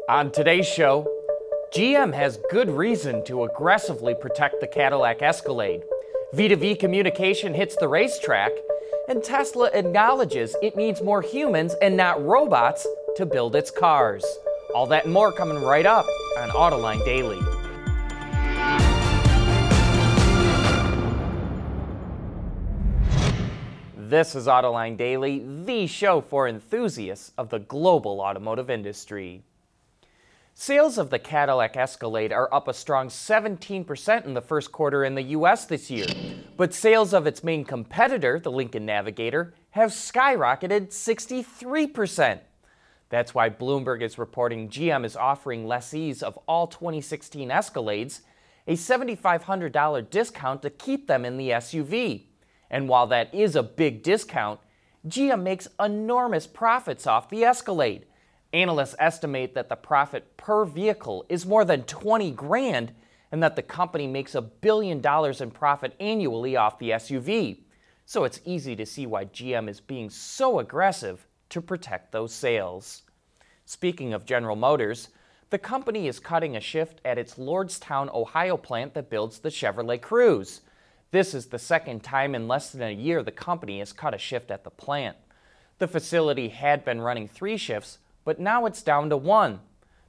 On today's show, GM has good reason to aggressively protect the Cadillac Escalade. V2V communication hits the racetrack, and Tesla acknowledges it needs more humans and not robots to build its cars. All that and more coming right up on Autoline Daily. This is Autoline Daily, the show for enthusiasts of the global automotive industry. Sales of the Cadillac Escalade are up a strong 17% in the first quarter in the U.S. this year, but sales of its main competitor, the Lincoln Navigator, have skyrocketed 63%. That's why Bloomberg is reporting GM is offering lessees of all 2016 Escalades a $7,500 discount to keep them in the SUV. And while that is a big discount, GM makes enormous profits off the Escalade. Analysts estimate that the profit per vehicle is more than 20 grand and that the company makes $1 billion in profit annually off the SUV. So it's easy to see why GM is being so aggressive to protect those sales. Speaking of General Motors, the company is cutting a shift at its Lordstown, Ohio plant that builds the Chevrolet Cruze. This is the second time in less than a year the company has cut a shift at the plant. The facility had been running 3 shifts, but now it's down to 1.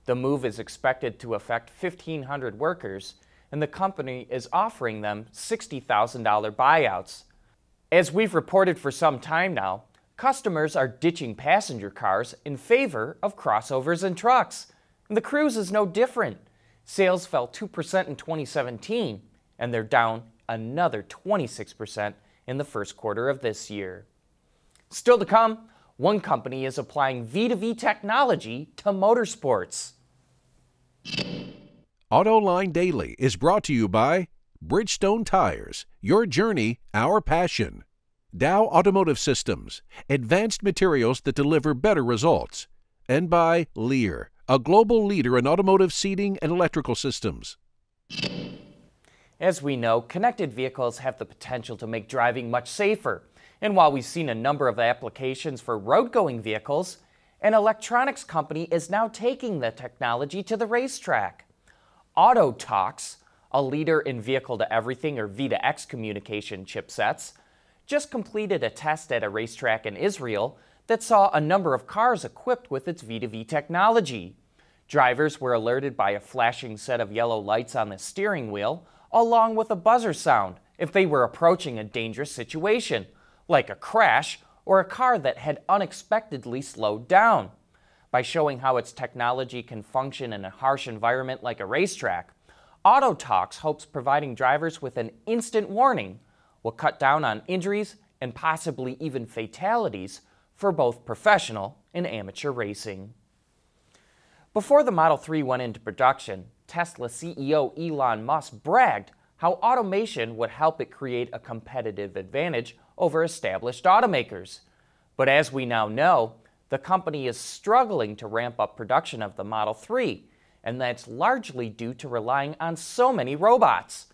The move is expected to affect 1,500 workers, and the company is offering them $60,000 buyouts. As we've reported for some time now, customers are ditching passenger cars in favor of crossovers and trucks. And the Cruze is no different. Sales fell 2% in 2017, and they're down another 26% in the first quarter of this year. Still to come, one company is applying V2V technology to motorsports. Autoline Daily is brought to you by Bridgestone Tires, your journey, our passion. Dow Automotive Systems, advanced materials that deliver better results. And by Lear, a global leader in automotive seating and electrical systems. As we know, connected vehicles have the potential to make driving much safer. And while we've seen a number of applications for road-going vehicles, an electronics company is now taking the technology to the racetrack. Autoline, a leader in vehicle-to-everything or V2X communication chipsets, just completed a test at a racetrack in Israel that saw a number of cars equipped with its V2V technology. Drivers were alerted by a flashing set of yellow lights on the steering wheel, along with a buzzer sound if they were approaching a dangerous situation, like a crash or a car that had unexpectedly slowed down. By showing how its technology can function in a harsh environment like a racetrack, Autoline hopes providing drivers with an instant warning will cut down on injuries and possibly even fatalities for both professional and amateur racing. Before the Model 3 went into production, Tesla CEO Elon Musk bragged how automation would help it create a competitive advantage over established automakers. But as we now know, the company is struggling to ramp up production of the Model 3, and that's largely due to relying on so many robots.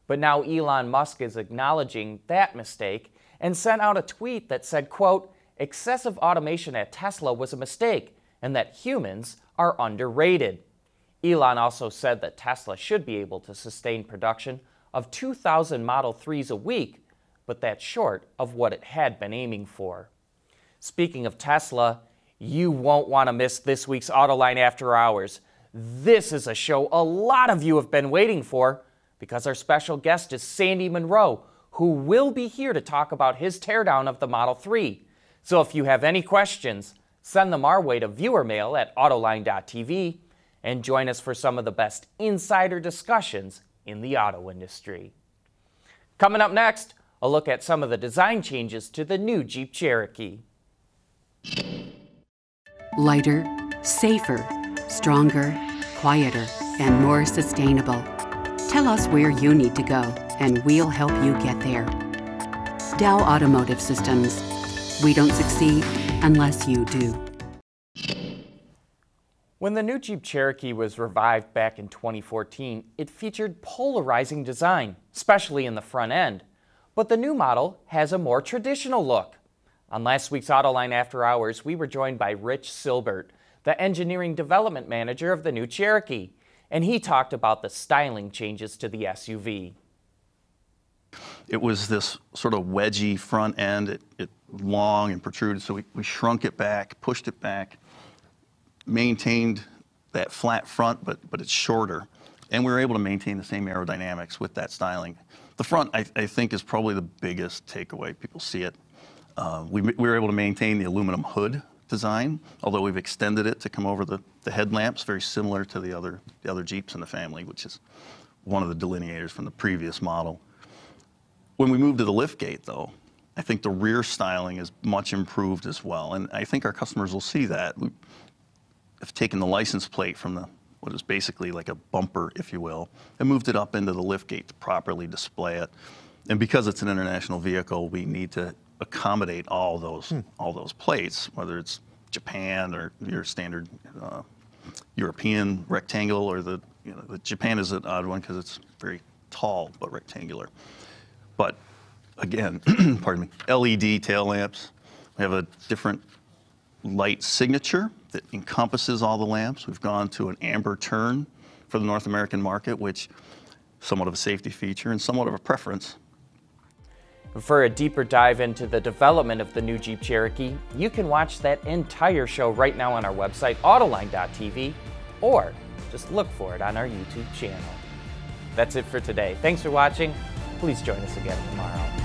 But now Elon Musk is acknowledging that mistake and sent out a tweet that said, quote, "Excessive automation at Tesla was a mistake and that humans are underrated." Elon also said that Tesla should be able to sustain production of 2,000 Model 3s a week, but that's short of what it had been aiming for. Speaking of Tesla, you won't want to miss this week's Autoline After Hours. This is a show a lot of you have been waiting for because our special guest is Sandy Monroe, who will be here to talk about his teardown of the Model 3. So if you have any questions, send them our way to viewer mail at autoline.tv and join us for some of the best insider discussions in the auto industry. Coming up next, a look at some of the design changes to the new Jeep Cherokee. Lighter, safer, stronger, quieter, and more sustainable. Tell us where you need to go, and we'll help you get there. Dow Automotive Systems. We don't succeed unless you do. When the new Jeep Cherokee was revived back in 2014, it featured polarizing design, especially in the front end. But the new model has a more traditional look. On last week's Autoline After Hours, we were joined by Rich Silbert, the engineering development manager of the new Cherokee, and he talked about the styling changes to the SUV. It was this sort of wedgy front end, it long and protruded, so we shrunk it back, pushed it back, maintained that flat front, but it's shorter. And we were able to maintain the same aerodynamics with that styling. The front, I think, is probably the biggest takeaway. People see it. We were able to maintain the aluminum hood design, although we've extended it to come over the headlamps, very similar to the other Jeeps in the family, which is one of the delineators from the previous model. When we moved to the liftgate, though, I think the rear styling is much improved as well, and I think our customers will see that. We have taken the license plate from what is basically like a bumper, if you will, and moved it up into the liftgate to properly display it. And because it's an international vehicle, we need to accommodate all those plates, whether it's Japan or your standard European rectangle, or the Japan is an odd one because it's very tall but rectangular. But again, pardon me, LED tail lamps. We have a different light signature that encompasses all the lamps. We've gone to an amber turn for the North American market, which is somewhat of a safety feature and somewhat of a preference. For a deeper dive into the development of the new Jeep Cherokee, you can watch that entire show right now on our website, Autoline.tv, or just look for it on our YouTube channel. That's it for today. Thanks for watching. Please join us again tomorrow.